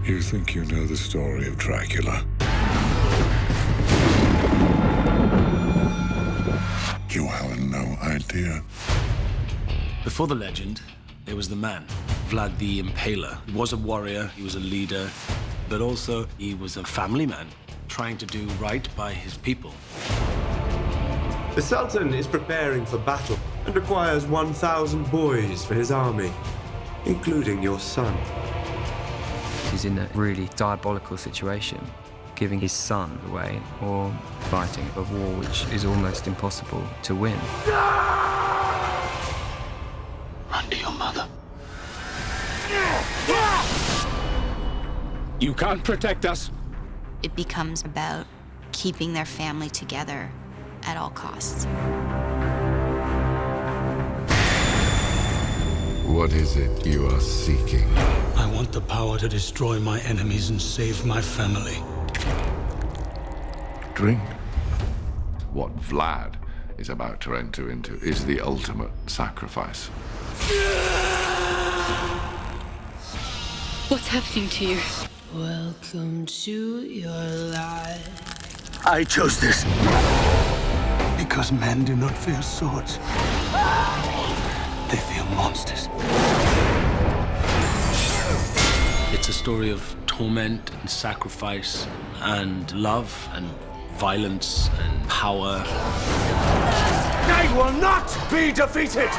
You think you know the story of Dracula? You have no idea. Before the legend, there was the man, Vlad the Impaler. He was a warrior, he was a leader, but also he was a family man, trying to do right by his people. The Sultan is preparing for battle and requires 1,000 boys for his army, including your son. He's in a really diabolical situation, giving his son away or fighting a war which is almost impossible to win. Run to your mother. You can't protect us. It becomes about keeping their family together at all costs. What is it you are seeking? I want the power to destroy my enemies and save my family. Drink. What Vlad is about to enter into is the ultimate sacrifice. What's happening to you? Welcome to your life. I chose this because men do not fear swords. They fear monsters. It's a story of torment and sacrifice and love and violence and power. They will not be defeated!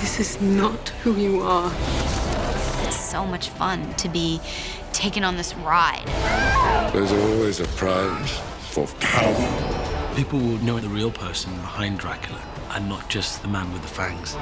This is not who you are. It's so much fun to be taken on this ride. There's always a prize for power. People will know the real person behind Dracula and not just the man with the fangs.